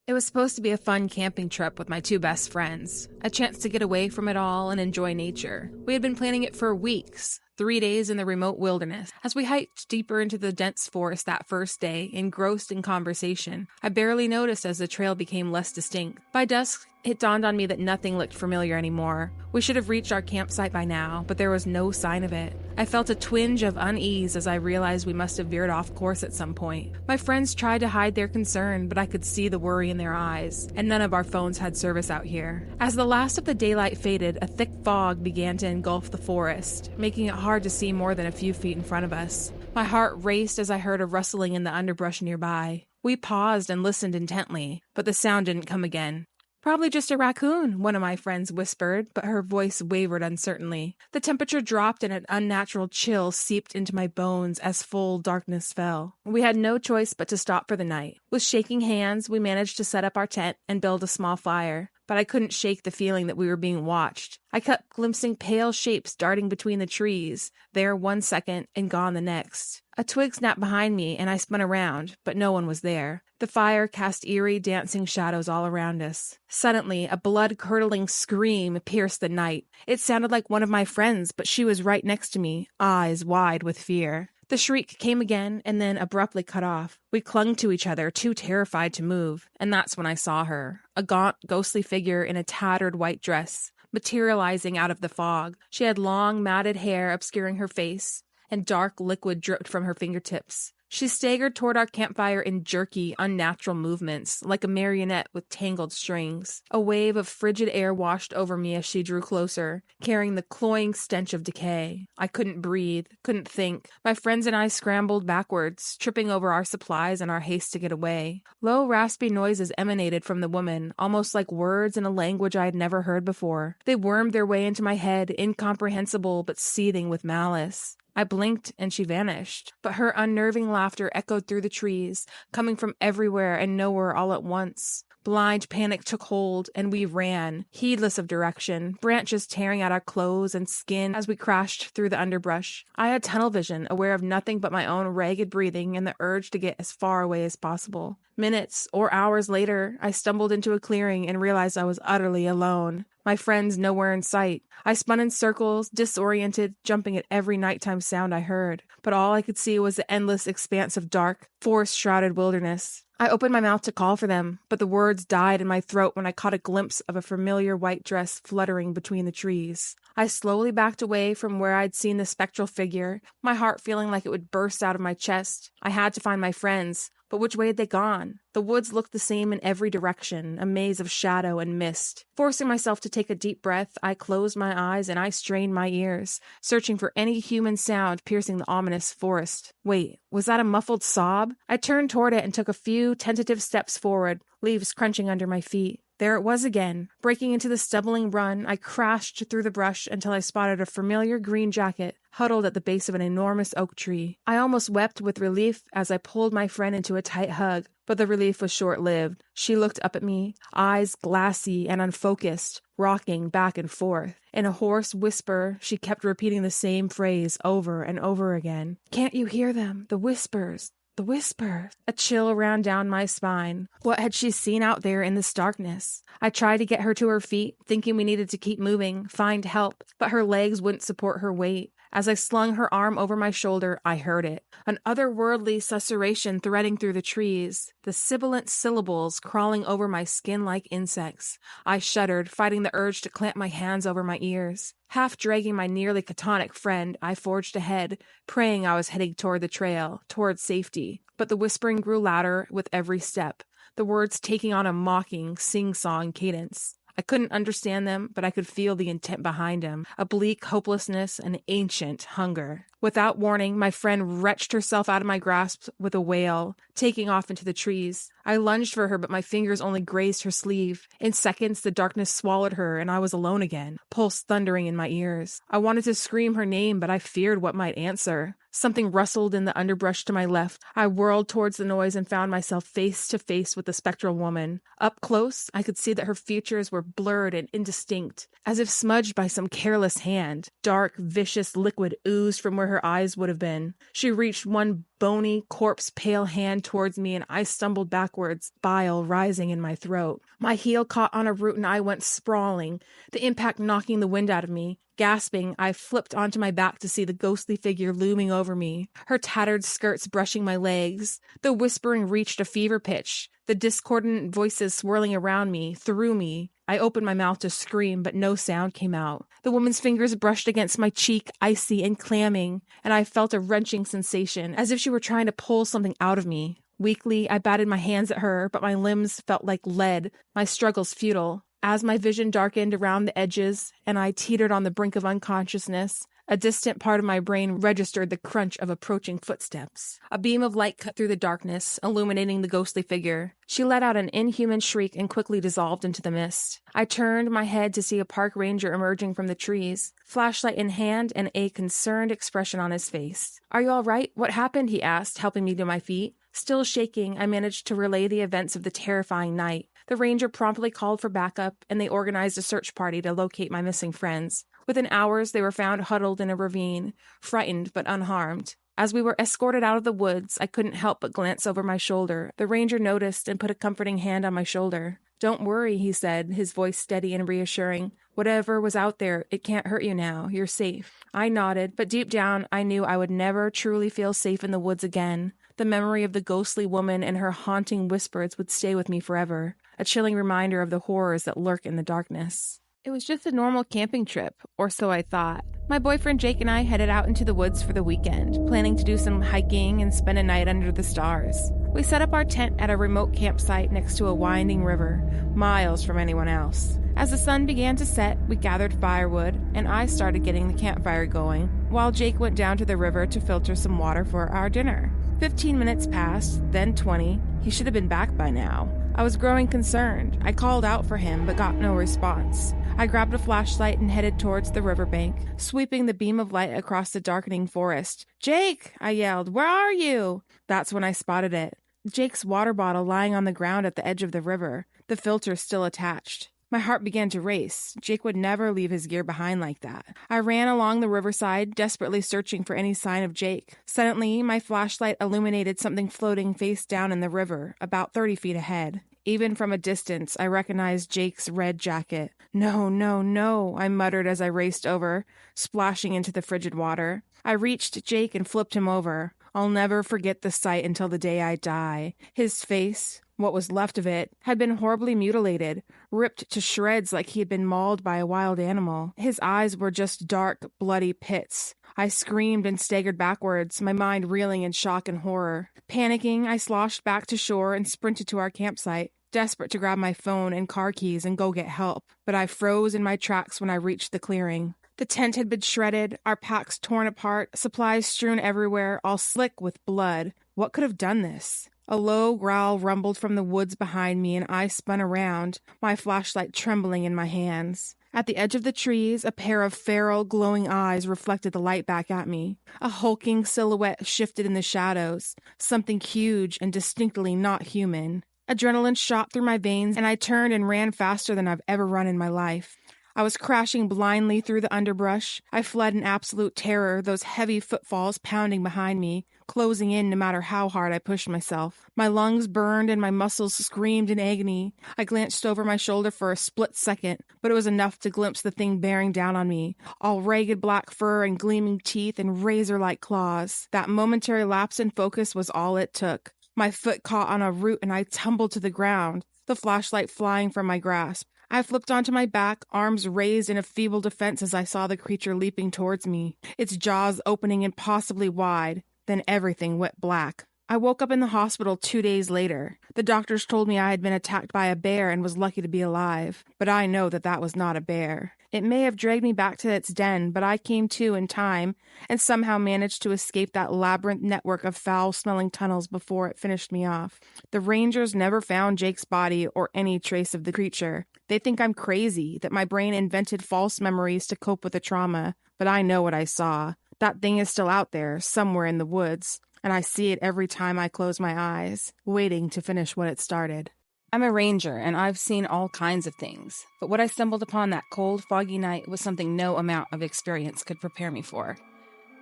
It was supposed to be a fun camping trip with my two best friends, a chance to get away from it all and enjoy nature. We had been planning it for weeks, 3 days in the remote wilderness. As we hiked deeper into the dense forest that first day, engrossed in conversation, I barely noticed as the trail became less distinct. By dusk, it dawned on me that nothing looked familiar anymore. We should have reached our campsite by now, but there was no sign of it. I felt a twinge of unease as I realized we must have veered off course at some point. My friends tried to hide their concern, but I could see the worry in their eyes, and none of our phones had service out here. As the last of the daylight faded, a thick fog began to engulf the forest, making it hard to see more than a few feet in front of us. My heart raced as I heard a rustling in the underbrush nearby. We paused and listened intently, but the sound didn't come again. "Probably just a raccoon," one of my friends whispered, but her voice wavered uncertainly. The temperature dropped and an unnatural chill seeped into my bones as full darkness fell. We had no choice but to stop for the night. With shaking hands, we managed to set up our tent and build a small fire, but I couldn't shake the feeling that we were being watched. I kept glimpsing pale shapes darting between the trees, there 1 second and gone the next. A twig snapped behind me and I spun around, but no one was there. The fire cast eerie, dancing shadows all around us. Suddenly, a blood-curdling scream pierced the night. It sounded like one of my friends, but she was right next to me, eyes wide with fear. The shriek came again and then abruptly cut off. We clung to each other, too terrified to move, and that's when I saw her, a gaunt, ghostly figure in a tattered white dress, materializing out of the fog. She had long, matted hair obscuring her face, and dark liquid dripped from her fingertips. She staggered toward our campfire in jerky, unnatural movements, like a marionette with tangled strings. A wave of frigid air washed over me as she drew closer, carrying the cloying stench of decay. I couldn't breathe, couldn't think. My friends and I scrambled backwards, tripping over our supplies in our haste to get away. Low, raspy noises emanated from the woman, almost like words in a language I had never heard before. They wormed their way into my head, incomprehensible but seething with malice. I blinked and she vanished, but her unnerving laughter echoed through the trees, coming from everywhere and nowhere all at once. Blind panic took hold, and we ran, heedless of direction, branches tearing at our clothes and skin as we crashed through the underbrush. I had tunnel vision, aware of nothing but my own ragged breathing and the urge to get as far away as possible. Minutes or hours later, I stumbled into a clearing and realized I was utterly alone. My friends nowhere in sight. I spun in circles, disoriented, jumping at every nighttime sound I heard. But all I could see was the endless expanse of dark, forest-shrouded wilderness. I opened my mouth to call for them, but the words died in my throat when I caught a glimpse of a familiar white dress fluttering between the trees. I slowly backed away from where I'd seen the spectral figure, my heart feeling like it would burst out of my chest. I had to find my friends. But which way had they gone? The woods looked the same in every direction, a maze of shadow and mist. Forcing myself to take a deep breath, I closed my eyes and I strained my ears, searching for any human sound piercing the ominous forest. Wait, was that a muffled sob? I turned toward it and took a few tentative steps forward, leaves crunching under my feet. There it was again. Breaking into the stumbling run, I crashed through the brush until I spotted a familiar green jacket huddled at the base of an enormous oak tree. I almost wept with relief as I pulled my friend into a tight hug, but the relief was short-lived. She looked up at me, eyes glassy and unfocused, rocking back and forth. In a hoarse whisper, she kept repeating the same phrase over and over again. "Can't you hear them? The whispers. The whisper." A chill ran down my spine. What had she seen out there in this darkness? I tried to get her to her feet, thinking we needed to keep moving, find help, but her legs wouldn't support her weight. As I slung her arm over my shoulder, I heard it. An otherworldly susurration threading through the trees, the sibilant syllables crawling over my skin like insects. I shuddered, fighting the urge to clamp my hands over my ears. Half dragging my nearly catatonic friend, I forged ahead, praying I was heading toward the trail, toward safety. But the whispering grew louder with every step, the words taking on a mocking, sing-song cadence. I couldn't understand them, but I could feel the intent behind them, a bleak hopelessness, an ancient hunger. Without warning, my friend wrenched herself out of my grasp with a wail, taking off into the trees. I lunged for her, but my fingers only grazed her sleeve. In seconds, the darkness swallowed her, and I was alone again, pulse thundering in my ears. I wanted to scream her name, but I feared what might answer. Something rustled in the underbrush to my left. I whirled towards the noise and found myself face to face with the spectral woman. Up close, I could see that her features were blurred and indistinct, as if smudged by some careless hand. Dark, vicious liquid oozed from where her eyes would have been. She reached one bony, corpse-pale hand towards me, and I stumbled backwards, bile rising in my throat. My heel caught on a root and I went sprawling, the impact knocking the wind out of me. Gasping, I flipped onto my back to see the ghostly figure looming over me, her tattered skirts brushing my legs. The whispering reached a fever pitch, the discordant voices swirling around me, through me. I opened my mouth to scream, but no sound came out. The woman's fingers brushed against my cheek, icy and clamming, and I felt a wrenching sensation, as if she were trying to pull something out of me. Weakly, I batted my hands at her, but my limbs felt like lead, my struggles futile. As my vision darkened around the edges and I teetered on the brink of unconsciousness, a distant part of my brain registered the crunch of approaching footsteps. A beam of light cut through the darkness, illuminating the ghostly figure. She let out an inhuman shriek and quickly dissolved into the mist. I turned my head to see a park ranger emerging from the trees, flashlight in hand and a concerned expression on his face. "Are you all right? What happened?" he asked, helping me to my feet. Still shaking, I managed to relay the events of the terrifying night. The ranger promptly called for backup, and they organized a search party to locate my missing friends. Within hours, they were found huddled in a ravine, frightened but unharmed. As we were escorted out of the woods, I couldn't help but glance over my shoulder. The ranger noticed and put a comforting hand on my shoulder. "Don't worry," he said, his voice steady and reassuring. "Whatever was out there, it can't hurt you now. You're safe." I nodded, but deep down, I knew I would never truly feel safe in the woods again. The memory of the ghostly woman and her haunting whispers would stay with me forever, a chilling reminder of the horrors that lurk in the darkness. It was just a normal camping trip, or so I thought. My boyfriend Jake and I headed out into the woods for the weekend, planning to do some hiking and spend a night under the stars. We set up our tent at a remote campsite next to a winding river, miles from anyone else. As the sun began to set, we gathered firewood, and I started getting the campfire going, while Jake went down to the river to filter some water for our dinner. 15 minutes passed, then 20. He should have been back by now. I was growing concerned. I called out for him, but got no response. I grabbed a flashlight and headed towards the riverbank, sweeping the beam of light across the darkening forest. "Jake!" I yelled. "Where are you?" That's when I spotted it. Jake's water bottle lying on the ground at the edge of the river, the filter still attached. My heart began to race. Jake would never leave his gear behind like that. I ran along the riverside, desperately searching for any sign of Jake. Suddenly, my flashlight illuminated something floating face down in the river, about 30 feet ahead. Even from a distance, I recognized Jake's red jacket. "No, no, no," I muttered as I raced over, splashing into the frigid water. I reached Jake and flipped him over. I'll never forget the sight until the day I die. His face, what was left of it, had been horribly mutilated, ripped to shreds like he had been mauled by a wild animal. His eyes were just dark, bloody pits. I screamed and staggered backwards, my mind reeling in shock and horror. Panicking, I sloshed back to shore and sprinted to our campsite, desperate to grab my phone and car keys and go get help. But I froze in my tracks when I reached the clearing. The tent had been shredded, our packs torn apart, supplies strewn everywhere, all slick with blood. What could have done this? A low growl rumbled from the woods behind me, and I spun around, my flashlight trembling in my hands. At the edge of the trees, a pair of feral, glowing eyes reflected the light back at me. A hulking silhouette shifted in the shadows, something huge and distinctly not human. Adrenaline shot through my veins, and I turned and ran faster than I've ever run in my life. I was crashing blindly through the underbrush. I fled in absolute terror, those heavy footfalls pounding behind me, closing in no matter how hard I pushed myself. My lungs burned and my muscles screamed in agony. I glanced over my shoulder for a split second, but it was enough to glimpse the thing bearing down on me, all ragged black fur and gleaming teeth and razor-like claws. That momentary lapse in focus was all it took. My foot caught on a root and I tumbled to the ground, the flashlight flying from my grasp. I flipped onto my back, arms raised in a feeble defense as I saw the creature leaping towards me, its jaws opening impossibly wide. Then everything went black. I woke up in the hospital 2 days later. The doctors told me I had been attacked by a bear and was lucky to be alive. But I know that that was not a bear. It may have dragged me back to its den, but I came to in time and somehow managed to escape that labyrinth network of foul-smelling tunnels before it finished me off. The Rangers never found Jake's body or any trace of the creature. They think I'm crazy, that my brain invented false memories to cope with the trauma. But I know what I saw. That thing is still out there, somewhere in the woods, and I see it every time I close my eyes, waiting to finish what it started. I'm a ranger, and I've seen all kinds of things, but what I stumbled upon that cold, foggy night was something no amount of experience could prepare me for.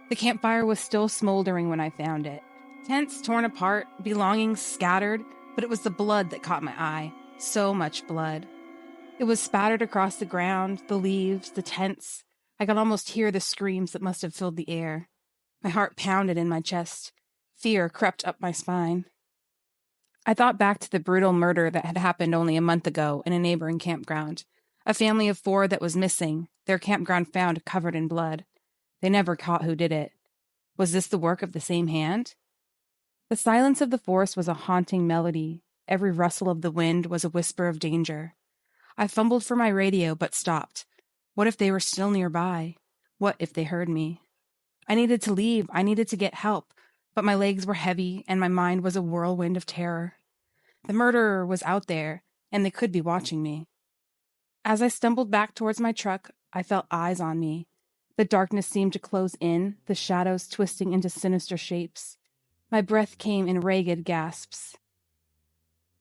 The campfire was still smoldering when I found it. Tents torn apart, belongings scattered, but it was the blood that caught my eye. So much blood. It was spattered across the ground, the leaves, the tents. I could almost hear the screams that must have filled the air. My heart pounded in my chest. Fear crept up my spine. I thought back to the brutal murder that had happened only a month ago in a neighboring campground. A family of 4 that was missing, their campground found covered in blood. They never caught who did it. Was this the work of the same hand? The silence of the forest was a haunting melody. Every rustle of the wind was a whisper of danger. I fumbled for my radio, but stopped. What if they were still nearby? What if they heard me? I needed to leave. I needed to get help, but my legs were heavy and my mind was a whirlwind of terror. The murderer was out there, and they could be watching me. As I stumbled back towards my truck, I felt eyes on me. The darkness seemed to close in, the shadows twisting into sinister shapes. My breath came in ragged gasps.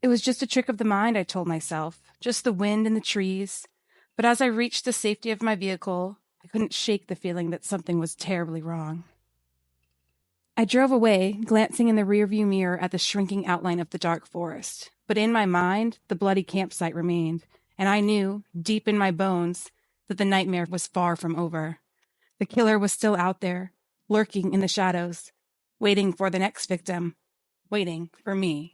It was just a trick of the mind, I told myself, just the wind and the trees. But as I reached the safety of my vehicle, I couldn't shake the feeling that something was terribly wrong. I drove away, glancing in the rearview mirror at the shrinking outline of the dark forest. But in my mind, the bloody campsite remained, and I knew, deep in my bones, that the nightmare was far from over. The killer was still out there, lurking in the shadows, waiting for the next victim, waiting for me.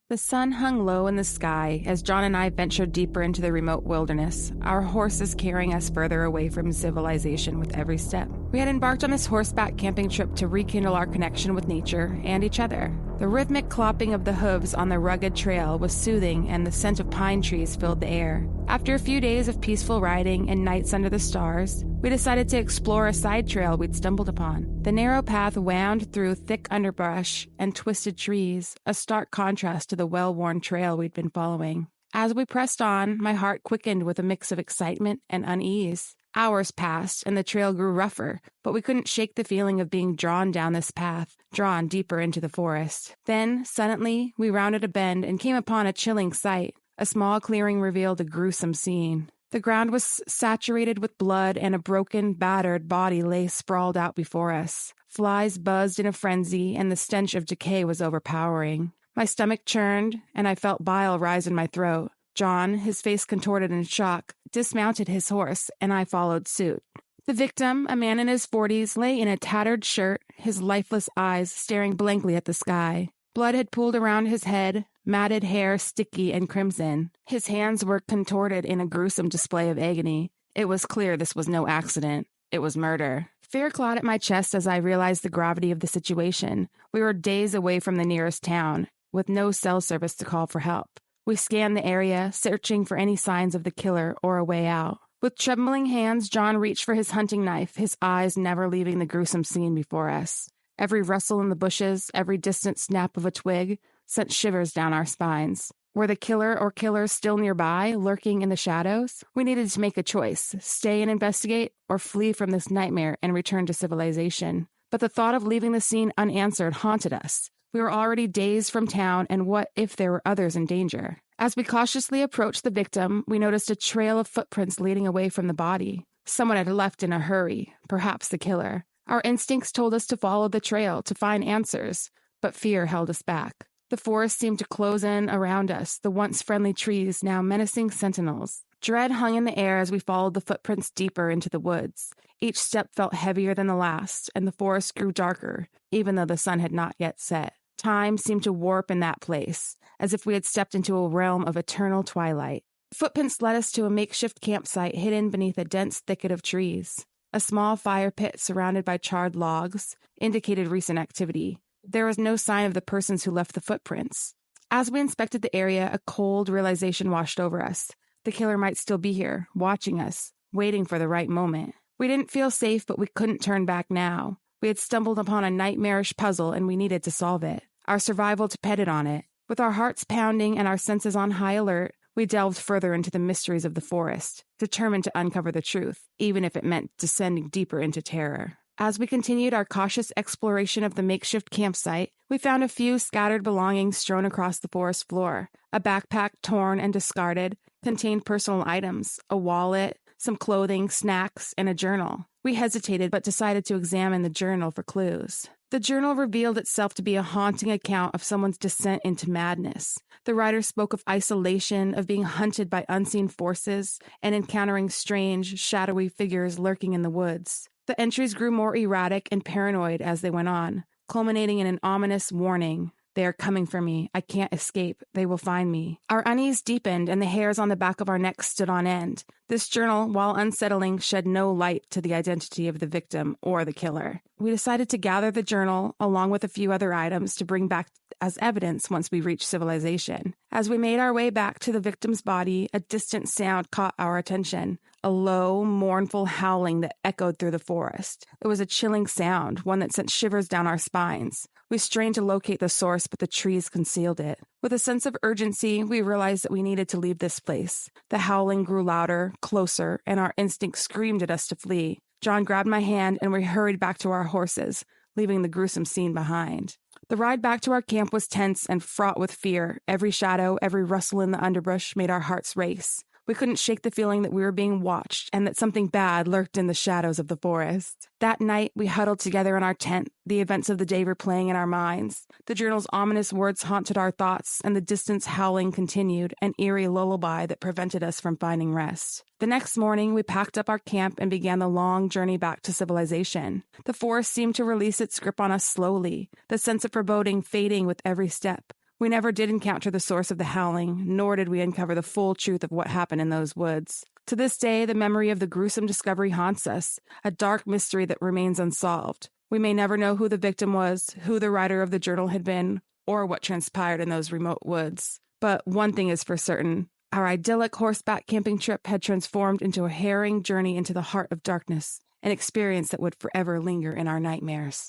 The sun hung low in the sky as John and I ventured deeper into the remote wilderness, our horses carrying us further away from civilization with every step. We had embarked on this horseback camping trip to rekindle our connection with nature and each other. The rhythmic clopping of the hooves on the rugged trail was soothing, and the scent of pine trees filled the air. After a few days of peaceful riding and nights under the stars, we decided to explore a side trail we'd stumbled upon. The narrow path wound through thick underbrush and twisted trees, a stark contrast to the well-worn trail we'd been following. As we pressed on, my heart quickened with a mix of excitement and unease. Hours passed, and the trail grew rougher, but we couldn't shake the feeling of being drawn down this path, drawn deeper into the forest. Then, suddenly, we rounded a bend and came upon a chilling sight. A small clearing revealed a gruesome scene. The ground was saturated with blood, and a broken, battered body lay sprawled out before us. Flies buzzed in a frenzy, and the stench of decay was overpowering. My stomach churned, and I felt bile rise in my throat. John, his face contorted in shock, dismounted his horse, and I followed suit. The victim, a man in his 40s, lay in a tattered shirt, his lifeless eyes staring blankly at the sky. Blood had pooled around his head, matted hair sticky and crimson. His hands were contorted in a gruesome display of agony. It was clear this was no accident. It was murder. Fear clawed at my chest as I realized the gravity of the situation. We were days away from the nearest town, with no cell service to call for help. We scanned the area, searching for any signs of the killer or a way out. With trembling hands, John reached for his hunting knife, his eyes never leaving the gruesome scene before us. Every rustle in the bushes, every distant snap of a twig, sent shivers down our spines. Were the killer or killers still nearby, lurking in the shadows? We needed to make a choice, stay and investigate, or flee from this nightmare and return to civilization. But the thought of leaving the scene unanswered haunted us. We were already days from town, and what if there were others in danger? As we cautiously approached the victim, we noticed a trail of footprints leading away from the body. Someone had left in a hurry, perhaps the killer. Our instincts told us to follow the trail, to find answers, but fear held us back. The forest seemed to close in around us, the once friendly trees now menacing sentinels. Dread hung in the air as we followed the footprints deeper into the woods. Each step felt heavier than the last, and the forest grew darker, even though the sun had not yet set. Time seemed to warp in that place, as if we had stepped into a realm of eternal twilight. Footprints led us to a makeshift campsite hidden beneath a dense thicket of trees. A small fire pit surrounded by charred logs indicated recent activity. There was no sign of the persons who left the footprints. As we inspected the area, a cold realization washed over us. The killer might still be here, watching us, waiting for the right moment. We didn't feel safe, but we couldn't turn back now. We had stumbled upon a nightmarish puzzle, and we needed to solve it. Our survival depended on it. With our hearts pounding and our senses on high alert, we delved further into the mysteries of the forest, determined to uncover the truth, even if it meant descending deeper into terror. As we continued our cautious exploration of the makeshift campsite, we found a few scattered belongings strewn across the forest floor. A backpack, torn and discarded, contained personal items, a wallet, some clothing, snacks, and a journal. We hesitated but decided to examine the journal for clues. The journal revealed itself to be a haunting account of someone's descent into madness. The writer spoke of isolation, of being hunted by unseen forces, and encountering strange, shadowy figures lurking in the woods. The entries grew more erratic and paranoid as they went on, culminating in an ominous warning. They are coming for me. I can't escape. They will find me. Our unease deepened and the hairs on the back of our necks stood on end. This journal, while unsettling, shed no light to the identity of the victim or the killer. We decided to gather the journal, along with a few other items, to bring back as evidence once we reached civilization. As we made our way back to the victim's body, a distant sound caught our attention. A low, mournful howling that echoed through the forest. It was a chilling sound, one that sent shivers down our spines. We strained to locate the source, but the trees concealed it. With a sense of urgency, we realized that we needed to leave this place. The howling grew louder, closer, and our instinct screamed at us to flee. John grabbed my hand, and we hurried back to our horses, leaving the gruesome scene behind. The ride back to our camp was tense and fraught with fear. Every shadow, every rustle in the underbrush made our hearts race. We couldn't shake the feeling that we were being watched and that something bad lurked in the shadows of the forest. That night, we huddled together in our tent, the events of the day replaying in our minds. The journal's ominous words haunted our thoughts, and the distant howling continued, an eerie lullaby that prevented us from finding rest. The next morning, we packed up our camp and began the long journey back to civilization. The forest seemed to release its grip on us slowly, the sense of foreboding fading with every step. We never did encounter the source of the howling, nor did we uncover the full truth of what happened in those woods. To this day, the memory of the gruesome discovery haunts us, a dark mystery that remains unsolved. We may never know who the victim was, who the writer of the journal had been, or what transpired in those remote woods. But one thing is for certain. Our idyllic horseback camping trip had transformed into a harrowing journey into the heart of darkness, an experience that would forever linger in our nightmares.